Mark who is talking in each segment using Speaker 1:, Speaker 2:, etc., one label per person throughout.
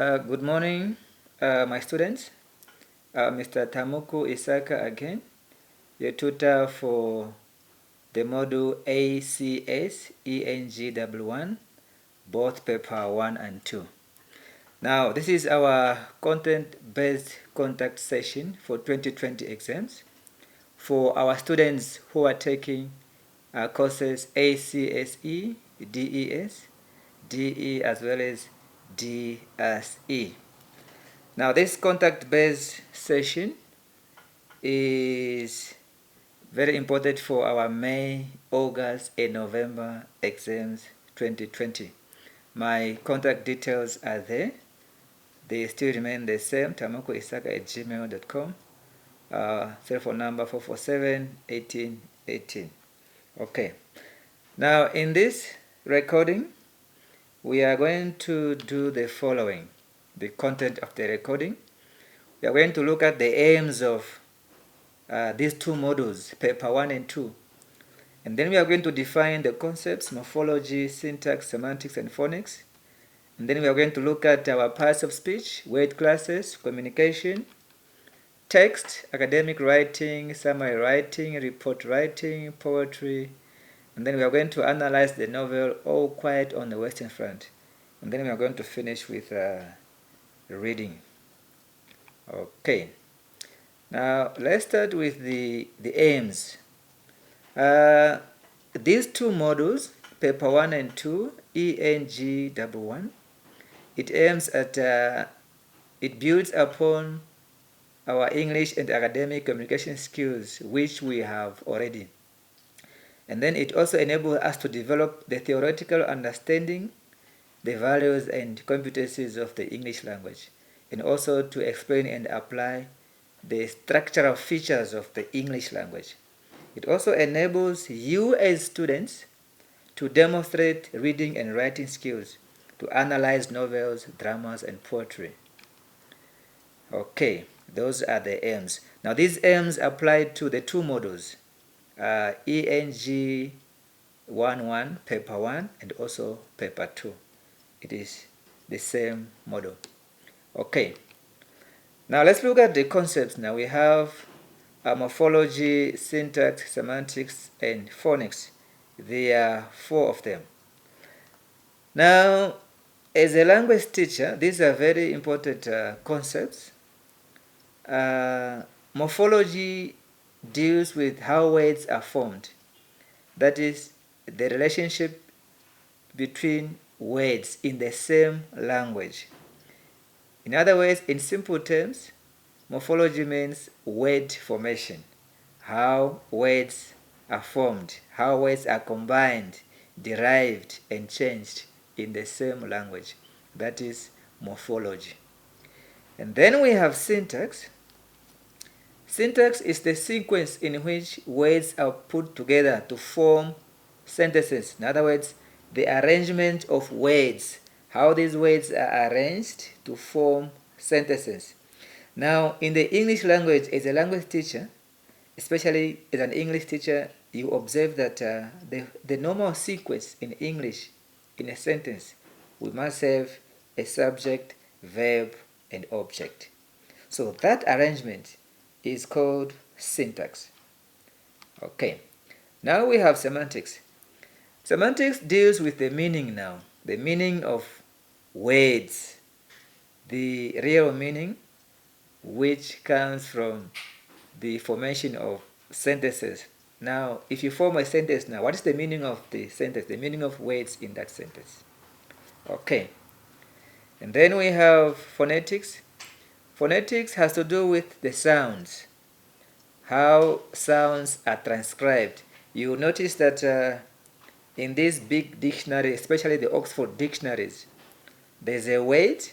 Speaker 1: Good morning, my students. Mr. Tamuku Isaka again, your tutor for the module ACS Eng11, both paper 1 and 2. Now, this is our content-based contact session for 2020 exams for our students who are taking courses ACSE, DES, DE as well as DSE. Now, this contact-based session is very important for our May, August, and November exams 2020. My contact details are there. They still remain the same, tamukuisaka@gmail.com, telephone number 447-1818. Okay. Now, in this recording, we are going to do the following. The content of the recording. We are going to look at the aims of these two modules, paper 1 and 2. And then we are going to define the concepts, morphology, syntax, semantics, and phonics. And then we are going to look at our parts of speech, word classes, communication, text, academic writing, summary writing, report writing, poetry. And then we are going to analyze the novel All Quiet on the Western Front. And then we are going to finish with reading. Okay. Now let's start with the aims. These two modules, paper 1 and 2, Eng11, it aims at, it builds upon our English and academic communication skills, which we have already. And then it also enables us to develop the theoretical understanding, the values and competencies of the English language, and also to explain and apply the structural features of the English language. It also enables you as students to demonstrate reading and writing skills, to analyze novels, dramas, and poetry. Okay, those are the aims. Now these aims apply to the two modules, Eng11, paper 1, and also paper 2. It is the same model. Okay. Now let's look at the concepts. Now we have morphology, syntax, semantics, and phonics. There are 4 of them. Now, as a language teacher, these are very important concepts. Morphology deals with how words are formed. That is, the relationship between words in the same language. In other words, in simple terms, morphology means word formation, how words are formed, how words are combined, derived, and changed in the same language. That is morphology. And then we have syntax. Syntax is the sequence in which words are put together to form sentences. In other words, the arrangement of words, how these words are arranged to form sentences. Now, in the English language, as a language teacher, especially as an English teacher, you observe that the normal sequence in English in a sentence, we must have a subject, verb, and object. So that arrangement is called syntax. Okay. Now we have semantics. Semantics deals with the meaning now, the meaning of words, the real meaning, which comes from the formation of sentences. Now, if you form a sentence now, what is the meaning of the sentence, the meaning of words in that sentence? Okay. And then we have phonetics. Phonetics has to do with the sounds, how sounds are transcribed. You notice that in this big dictionary, especially the Oxford dictionaries, there's a word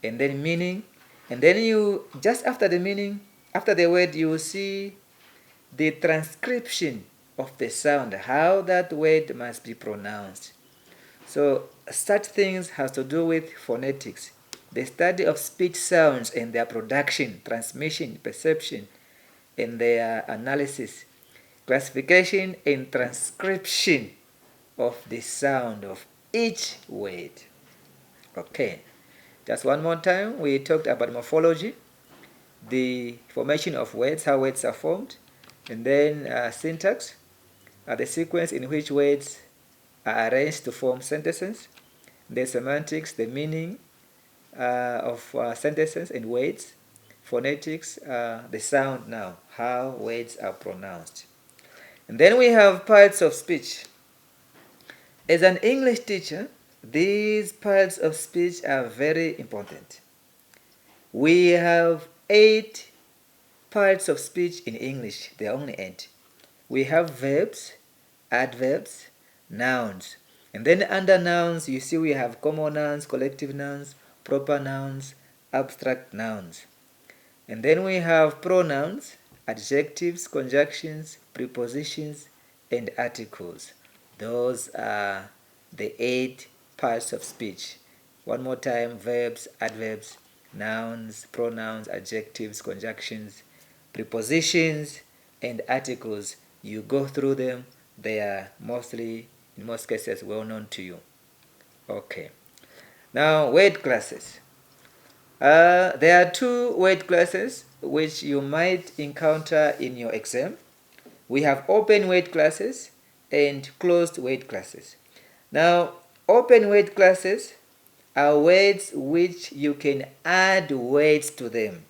Speaker 1: and then meaning, and then you, just after the meaning, after the word, you see the transcription of the sound, how that word must be pronounced. So such things has to do with phonetics, the study of speech sounds and their production, transmission, perception, and their analysis, classification and transcription of the sound of each word. Okay. Just one more time, we talked about morphology, the formation of words, how words are formed, and then syntax, the sequence in which words are arranged to form sentences, the semantics, the meaning of sentences and words, phonetics, the sound now, how words are pronounced. And then we have parts of speech. As an English teacher, these parts of speech are very important. We have 8 parts of speech in English. There are only 8. We have verbs, adverbs, nouns. And then under nouns, you see we have common nouns, collective nouns, proper nouns, abstract nouns. And then we have pronouns, adjectives, conjunctions, prepositions, and articles. Those are the 8 parts of speech. One more time: verbs, adverbs, nouns, pronouns, adjectives, conjunctions, prepositions, and articles. You go through them. They are mostly, in most cases, well known to you. Okay. Now, word classes. There are 2 word classes which you might encounter in your exam. We have open word classes and closed word classes. Now, open word classes are words which you can add words to them.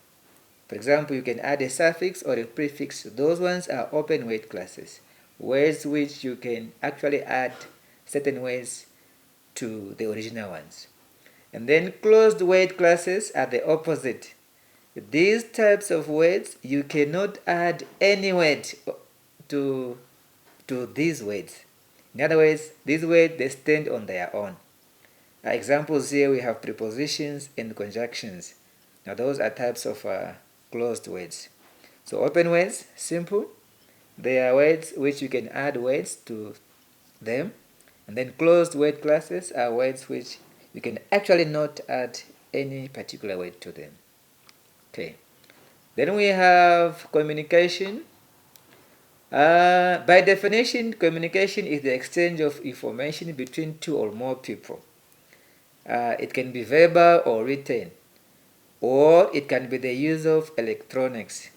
Speaker 1: For example, you can add a suffix or a prefix. Those ones are open word classes. Words which you can actually add certain words to the original ones. And then closed word classes are the opposite. These types of words, you cannot add any word to these words. In other words, these words, they stand on their own. Examples here, we have prepositions and conjunctions. Now those are types of closed words. So open words, simple. They are words which you can add words to them. And then closed word classes are words which you can actually not add any particular word to them. Okay. Then we have communication. By definition, communication is the exchange of information between 2 or more people. It can be verbal or written, or it can be the use of electronics.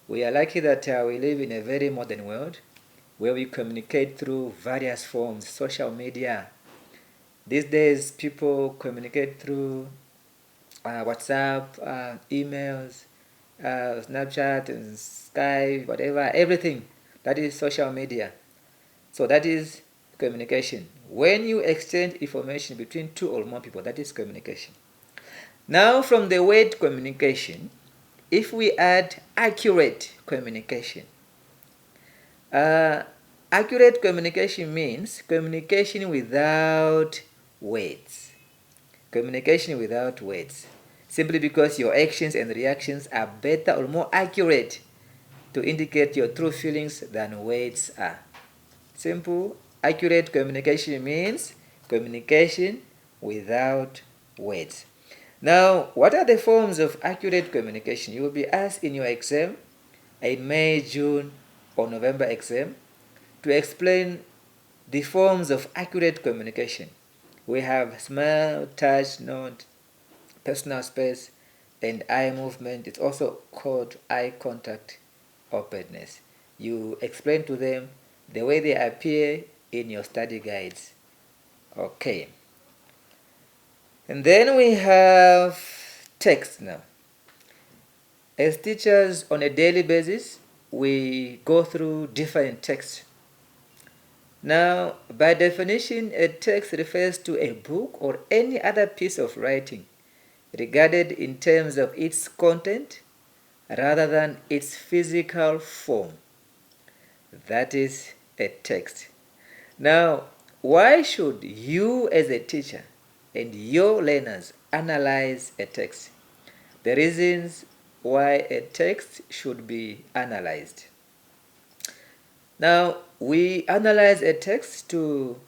Speaker 1: We are lucky that we live in a very modern world where we communicate through various forms, social media. These days, people communicate through WhatsApp, emails, Snapchat, and Skype, whatever, everything. That is social media. So that is communication. When you exchange information between 2 or more people, that is communication. Now, from the word communication, if we add accurate communication, accurate communication means communication without words. Communication without words. Simply because your actions and reactions are better or more accurate to indicate your true feelings than words are. Simple, accurate communication means communication without words. Now, what are the forms of accurate communication? You will be asked in your exam, in May, June, or November exam, to explain the forms of accurate communication. We have smile, touch, nod, personal space, and eye movement. It's also called eye contact openness. You explain to them the way they appear in your study guides. Okay. And then we have text now. As teachers, on a daily basis, we go through different texts. Now, by definition, a text refers to a book or any other piece of writing regarded in terms of its content rather than its physical form. That is a text. Now, why should you as a teacher and your learners analyze a text? The reasons why a text should be analyzed. Now, we analyze a text to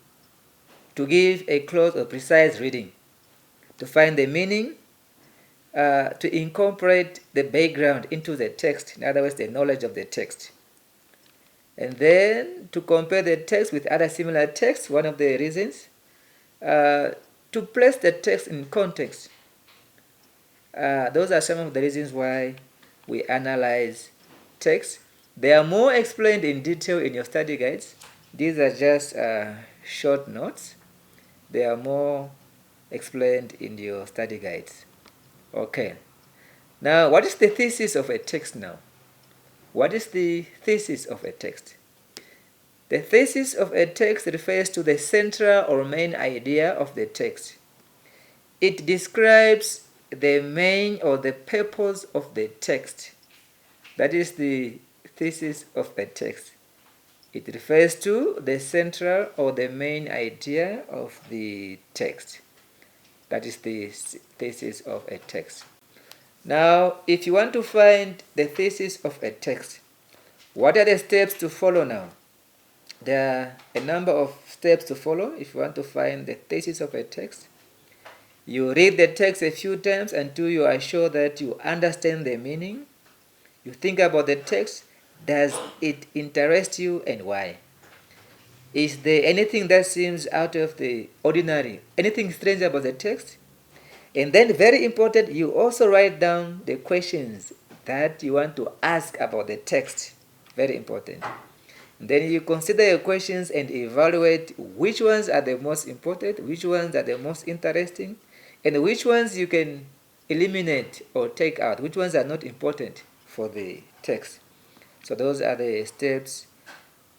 Speaker 1: give a close or precise reading, to find the meaning, to incorporate the background into the text, in other words, the knowledge of the text. And then to compare the text with other similar texts, one of the reasons, to place the text in context. Those are some of the reasons why we analyze text. They are more explained in detail in your study guides. These are just short notes. They are more explained in your study guides. Okay. Now, what is the thesis of a text now? What is the thesis of a text? The thesis of a text refers to the central or main idea of the text. It describes the main or the purpose of the text. That is the thesis of a text. It refers to the central or the main idea of the text. That is the thesis of a text. Now, if you want to find the thesis of a text, what are the steps to follow now? There are a number of steps to follow if you want to find the thesis of a text. You read the text a few times until you are sure that you understand the meaning. You think about the text. Does it interest you and why? Is there anything that seems out of the ordinary? Anything strange about the text? And then, very important, you also write down the questions that you want to ask about the text. Very important. And then you consider your questions and evaluate which ones are the most important, which ones are the most interesting, and which ones you can eliminate or take out, which ones are not important for the text. So those are the steps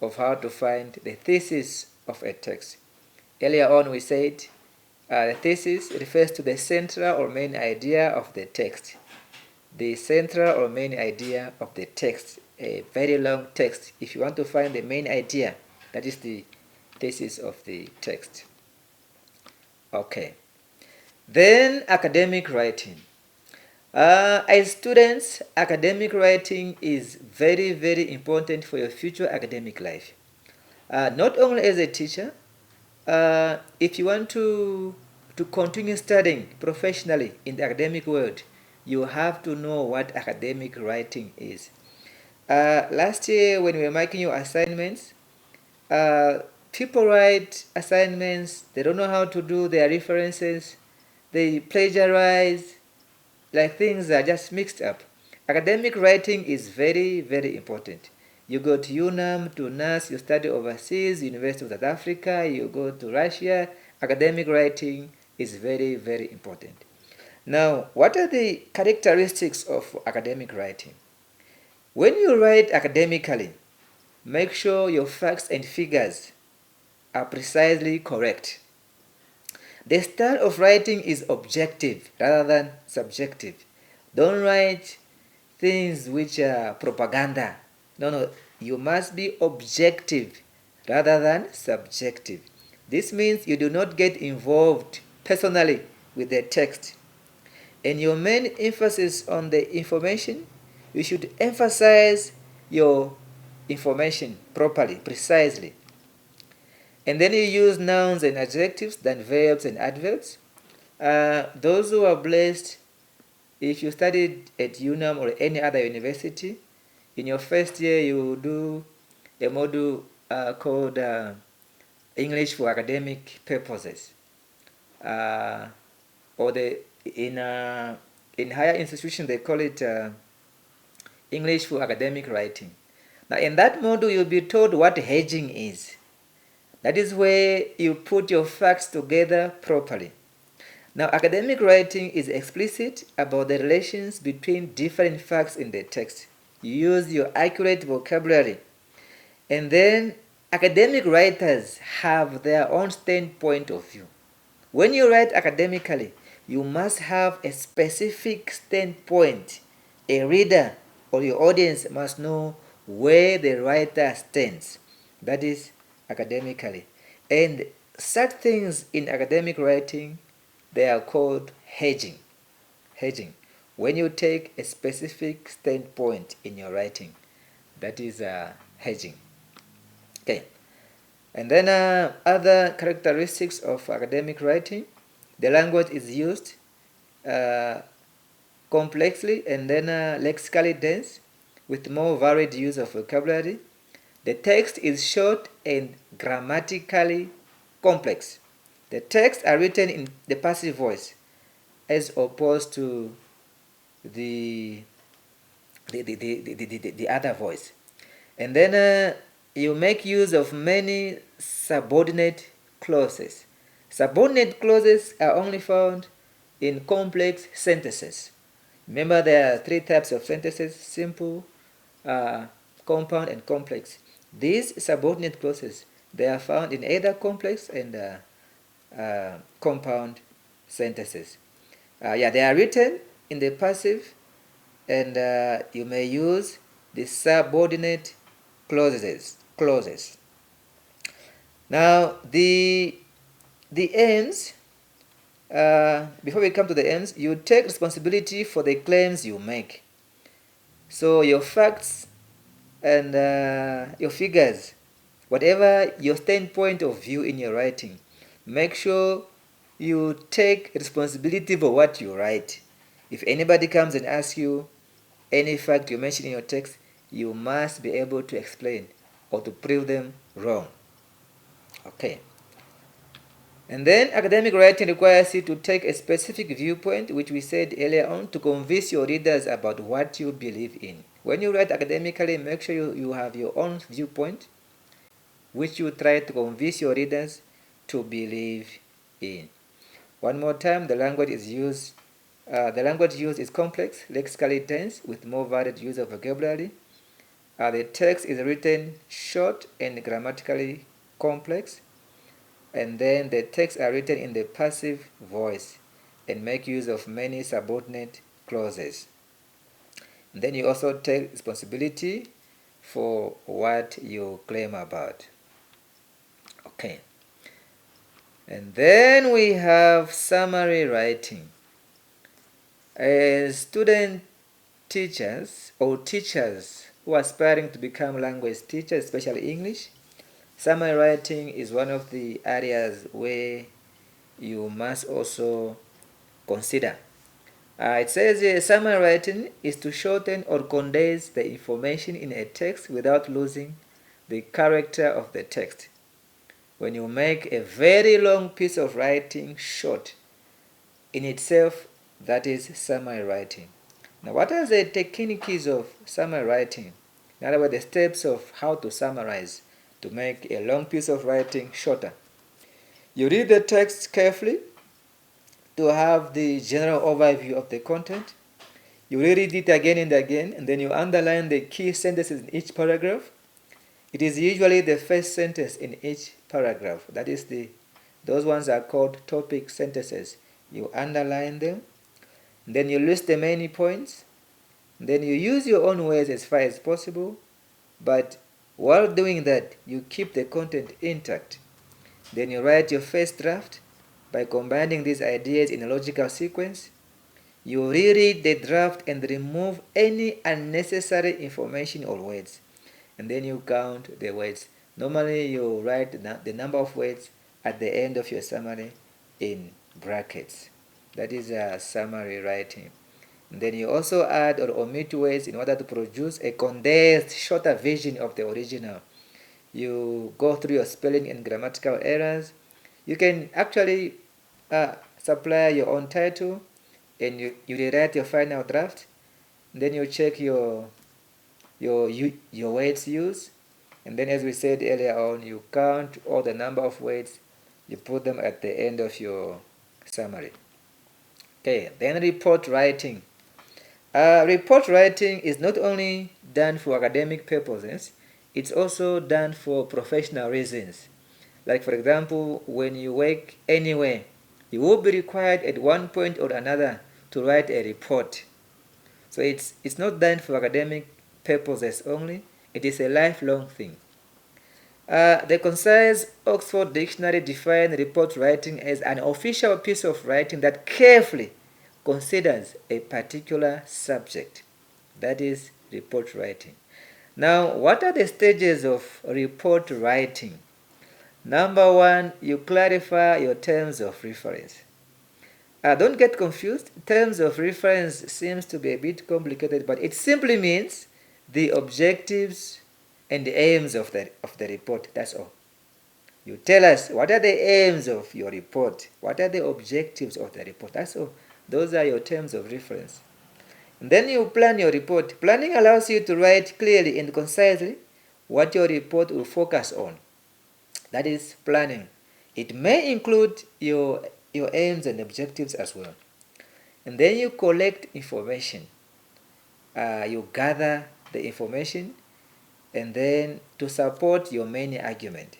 Speaker 1: of how to find the thesis of a text. Earlier on we said the thesis refers to the central or main idea of the text. The central or main idea of the text, a very long text. If you want to find the main idea, that is the thesis of the text. Okay. Then academic writing. As students, academic writing is very, very important for your future academic life. Not only as a teacher, if you want to continue studying professionally in the academic world, you have to know what academic writing is. Last year when we were making your assignments, people write assignments, they don't know how to do their references, they plagiarize, like things are just mixed up. Academic writing is very, very important. You go to UNAM, to NAS, you study overseas, University of South Africa, you go to Russia. Academic writing is very, very important. Now, what are the characteristics of academic writing? When you write academically, make sure your facts and figures are precisely correct. The style of writing is objective rather than subjective. Don't write things which are propaganda. No, you must be objective rather than subjective. This means you do not get involved personally with the text. And your main emphasis on the information, you should emphasize your information properly, precisely. And then you use nouns and adjectives than verbs and adverbs. Those who are blessed, if you studied at UNAM or any other university, in your first year you do a module called English for academic purposes. In higher institutions they call it English for academic writing. Now in that module you'll be told what hedging is. That is where you put your facts together properly. Now, academic writing is explicit about the relations between different facts in the text. You use your accurate vocabulary. And then, academic writers have their own standpoint of view. When you write academically, you must have a specific standpoint. A reader or your audience must know where the writer stands. That is academically. And such things in academic writing, they are called hedging. Hedging. When you take a specific standpoint in your writing, that is hedging. Okay. And then other characteristics of academic writing, the language is used complexly and then lexically dense with more varied use of vocabulary. The text is short and grammatically complex. The texts are written in the passive voice as opposed to the the other voice. And then you make use of many subordinate clauses. Subordinate clauses are only found in complex sentences. Remember, there are three types of sentences: simple, compound, and complex. These subordinate clauses, they are found in either complex and compound sentences. They are written in the passive, and you may use the subordinate clauses. Now, the aims, before we come to the aims, you take responsibility for the claims you make. So your facts and your figures, whatever your standpoint of view in your writing, make sure you take responsibility for what you write. If anybody comes and asks you any fact you mention in your text, you must be able to explain or to prove them wrong. Okay. And then academic writing requires you to take a specific viewpoint, which we said earlier on, to convince your readers about what you believe in. When you write academically, make sure you have your own viewpoint, which you try to convince your readers to believe in. One more time, the language used is complex, lexically dense, with more varied use of vocabulary. The text is written short and grammatically complex. And then the texts are written in the passive voice and make use of many subordinate clauses. And then you also take responsibility for what you claim about. Okay. And then we have summary writing. As student teachers or teachers who are aspiring to become language teachers, especially English, summary writing is one of the areas where you must also consider. It says summary writing is to shorten or condense the information in a text without losing the character of the text. When you make a very long piece of writing short, in itself, that is summary writing. Now, what are the techniques of summary writing? In other words, the steps of how to summarize to make a long piece of writing shorter. You read the text carefully to have the general overview of the content. You reread it again and again, and then you underline the key sentences in each paragraph. It is usually the first sentence in each paragraph. That is those ones are called topic sentences. You underline them, and then you list the main points. Then you use your own words as far as possible, but while doing that, you keep the content intact. Then you write your first draft by combining these ideas in a logical sequence. You reread the draft and remove any unnecessary information or words. And then you count the words. Normally, you write the number of words at the end of your summary in brackets. That is summary writing. And then you also add or omit words in order to produce a condensed, shorter version of the original. You go through your spelling and grammatical errors. You can actually supply your own title, and you rewrite your final draft. Then you check your words used, and then, as we said earlier on, you count all the number of words. You put them at the end of your summary. Okay, then report writing. Report writing is not only done for academic purposes, it's also done for professional reasons. Like, for example, when you work anywhere, you will be required at one point or another to write a report. So it's not done for academic purposes only, it is a lifelong thing. The concise Oxford Dictionary defines report writing as an official piece of writing that carefully considers a particular subject. That is report writing. Now, what are the stages of report writing? Number one, you clarify your terms of reference. Don't get confused. Terms of reference seems to be a bit complicated, but it simply means the objectives and the aims of the report. That's all. You tell us what are the aims of your report, what are the objectives of the report. That's all. Those are your terms of reference. Then you plan your report. Planning allows you to write clearly and concisely what your report will focus on. That is planning. It may include your aims and objectives as well. And then you collect information. You gather the information, and then to support your main argument.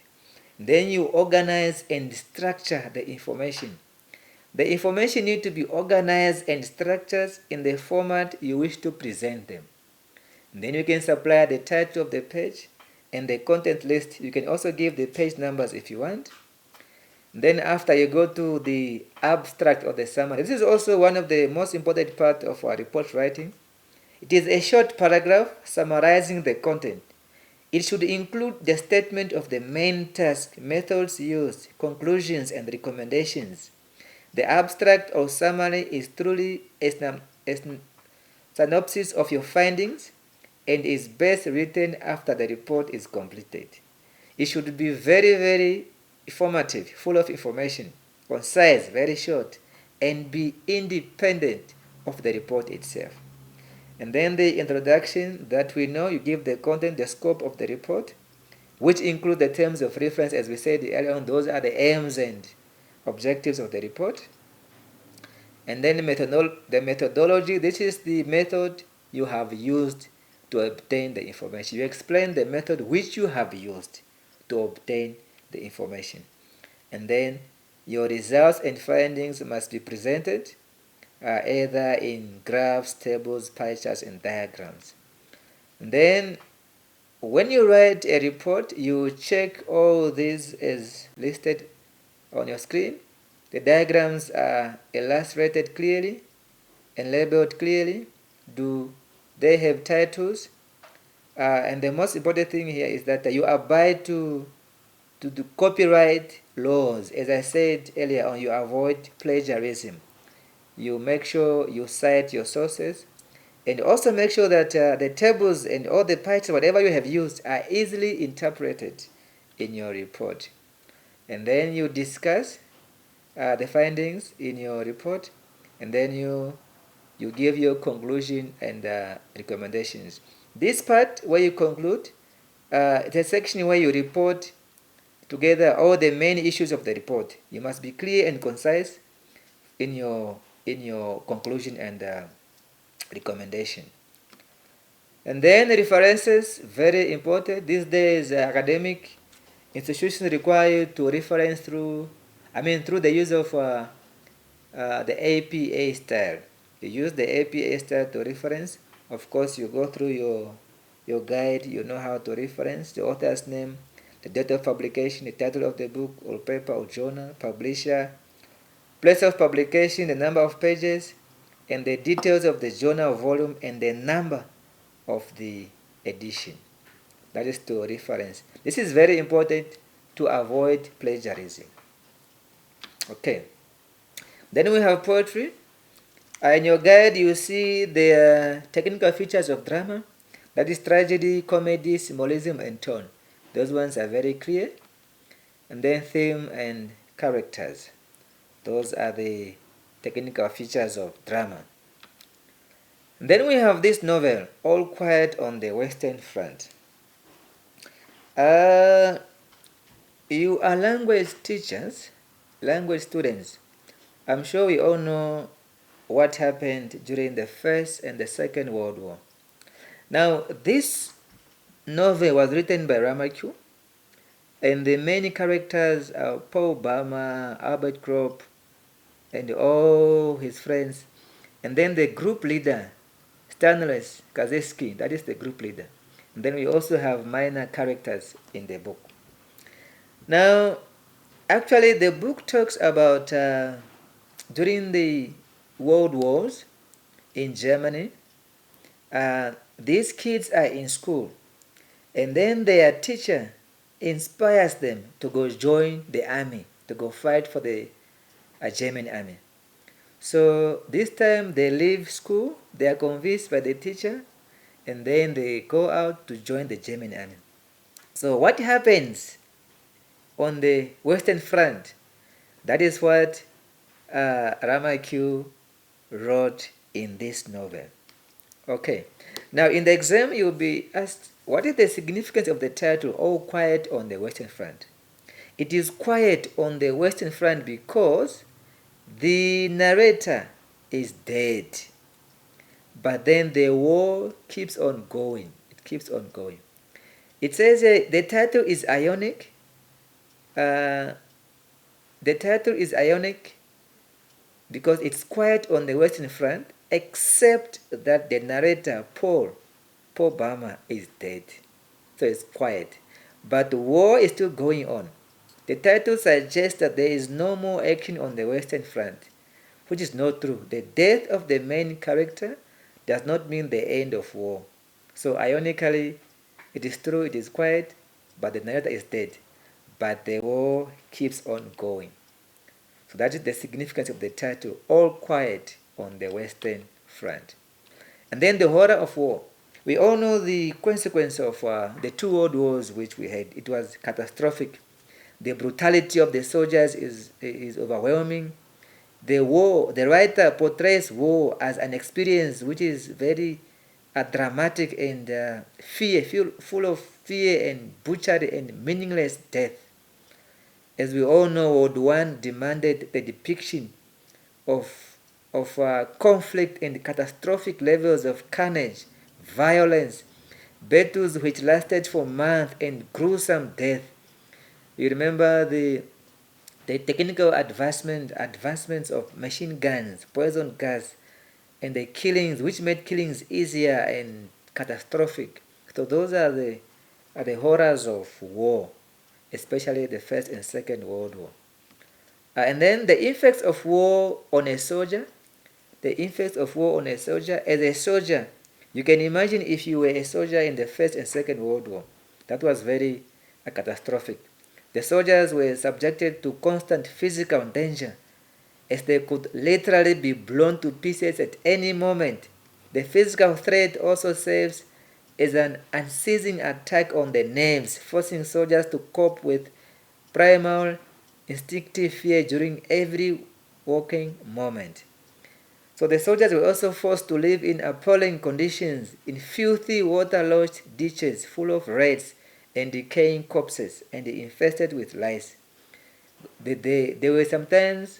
Speaker 1: Then you organize and structure the information. The information need to be organized and structured in the format you wish to present them. And then you can supply the title of the page and the content list. You can also give the page numbers if you want. Then after, you go to the abstract or the summary. This is also one of the most important part of our report writing. It is a short paragraph summarizing the content. It should include the statement of the main task, methods used, conclusions, and recommendations. The abstract or summary is truly a synopsis of your findings and is best written after the report is completed. It should be very, very informative, full of information, concise, very short, and be independent of the report itself. And then the introduction, that we know, you give the content, the scope of the report, which include the terms of reference, as we said earlier on. Those are the aims and objectives of the report. And then the methodology, this is the method you have used to obtain the information. You explain the method which you have used to obtain the information. And then your results and findings must be presented either in graphs, tables, pie charts, and diagrams. And then when you write a report, you check all these as listed on your screen. The diagrams are illustrated clearly and labeled clearly. Do they have titles? And the most important thing here is that you abide to the copyright laws. As I said earlier on, you avoid plagiarism. You make sure you cite your sources, and also make sure that the tables and all the pie charts, whatever you have used, are easily interpreted in your report. And then you discuss the findings in your report, and then you give your conclusion and recommendations. This part where you conclude, the section where you report together all the main issues of the report. You must be clear and concise in your conclusion and recommendation. And then references, very important. These days, academic institutions require you to reference through the use of the APA style. You use the APA style to reference. Of course, you go through your guide. You know how to reference the author's name, the date of publication, the title of the book or paper or journal, publisher, place of publication, the number of pages, and the details of the journal volume and the number of the edition. That is to reference. This is very important to avoid plagiarism. Okay. Then we have poetry. In your guide, you see the technical features of drama. That is tragedy, comedy, symbolism, and tone. Those ones are very clear. And then theme and characters. Those are the technical features of drama. And then we have this novel, All Quiet on the Western Front. You are language teachers, language students. I'm sure we all know what happened during the First and the Second World War. Now, this novel was written by Ramakrishna, and the main characters are Paul Bama, Albert Kropp, and all his friends. And then the group leader, Stanislas Kaczewski, that is the group leader. And then we also have minor characters in the book. Now, actually, the book talks about during the world wars in Germany, these kids are in school, and then their teacher inspires them to go join the army, to go fight for the German army. So this time they leave school, they are convinced by the teacher, and then they go out to join the German army. So what happens on the Western Front? That is what Ramakrishna wrote in this novel. Okay. Now, in the exam, you'll be asked, what is the significance of the title, All Quiet on the Western Front? It is quiet on the Western Front because the narrator is dead. But then the war keeps on going. It keeps on going. It says the title is ionic. The title is ionic because it's quiet on the Western Front, except that the narrator, Paul Bama, is dead. So it's quiet. But the war is still going on. The title suggests that there is no more action on the Western Front, which is not true. The death of the main character does not mean the end of war. So ironically, it is true, it is quiet, but the narrator is dead. But the war keeps on going. So that is the significance of the title, All Quiet on the Western Front. And then the horror of war. We all know the consequence of the two world wars which we had. It was catastrophic. The brutality of the soldiers is overwhelming. The writer portrays war as an experience which is very dramatic and full of fear and butchery and meaningless death. As we all know, World War I demanded the depiction of conflict and catastrophic levels of carnage, violence, battles which lasted for months and gruesome death. You remember the technical advancements of machine guns, poison gas, and the killings, which made killings easier and catastrophic. So those are the horrors of war, especially the First and Second World War. And then the effects of war on a soldier. The effects of war on a soldier. As a soldier, you can imagine if you were a soldier in the First and Second World War. That was very catastrophic. The soldiers were subjected to constant physical danger, as they could literally be blown to pieces at any moment. The physical threat also serves as an unceasing attack on the nerves, forcing soldiers to cope with primal instinctive fear during every waking moment. So the soldiers were also forced to live in appalling conditions, in filthy water-lodged ditches full of rats and decaying corpses and infested with lice. They were sometimes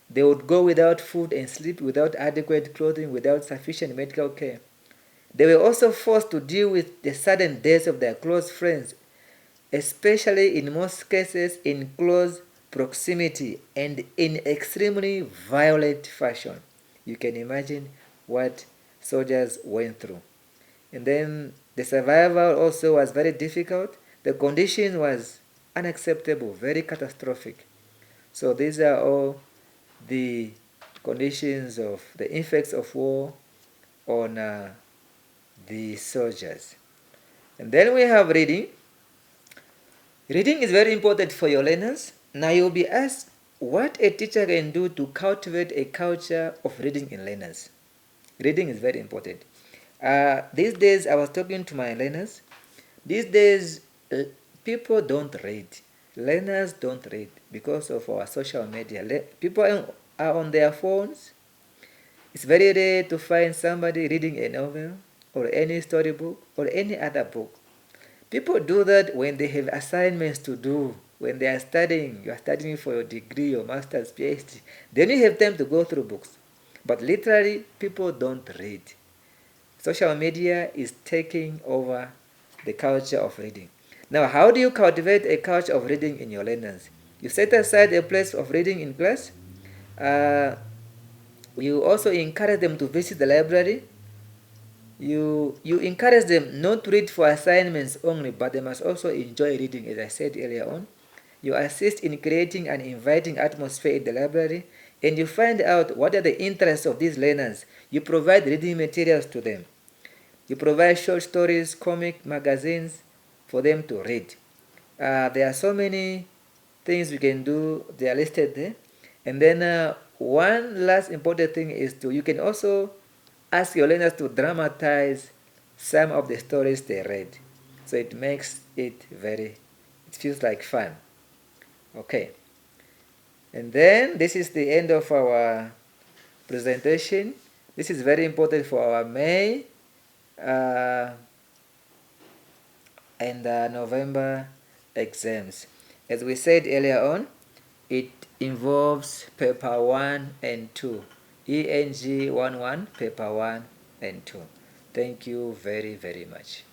Speaker 1: they would go without food and sleep without adequate clothing, without sufficient medical care. They were also forced to deal with the sudden deaths of their close friends, especially in most cases in close proximity and in extremely violent fashion. You can imagine what soldiers went through. And then the survival also was very difficult. The condition was unacceptable, very catastrophic. So these are all the conditions of the effects of war on the soldiers. And then we have reading. Reading is very important for your learners. Now you'll be asked what a teacher can do to cultivate a culture of reading in learners. Reading is very important. These days I was talking to my learners. These days people don't read. Learners don't read because of our social media. People are on their phones. It's very rare to find somebody reading a novel or any storybook or any other book. People do that when they have assignments to do, when they are studying. You are studying for your degree, your master's, PhD. Then you have time to go through books. But literally, people don't read. Social media is taking over the culture of reading. Now, how do you cultivate a culture of reading in your learners? You set aside a place of reading in class. You also encourage them to visit the library. You encourage them not to read for assignments only, but they must also enjoy reading, as I said earlier on. You assist in creating an inviting atmosphere in the library, and you find out what are the interests of these learners. You provide reading materials to them. You provide short stories, comic magazines for them to read. There are so many things we can do. They are listed there. And then one last important thing is you can also ask your learners to dramatize some of the stories they read. So it makes it it feels like fun. Okay. And then this is the end of our presentation. This is very important for our May and the November exams. As we said earlier on, it involves paper 1 and 2. ENG 11, paper 1 and 2. Thank you very, very much.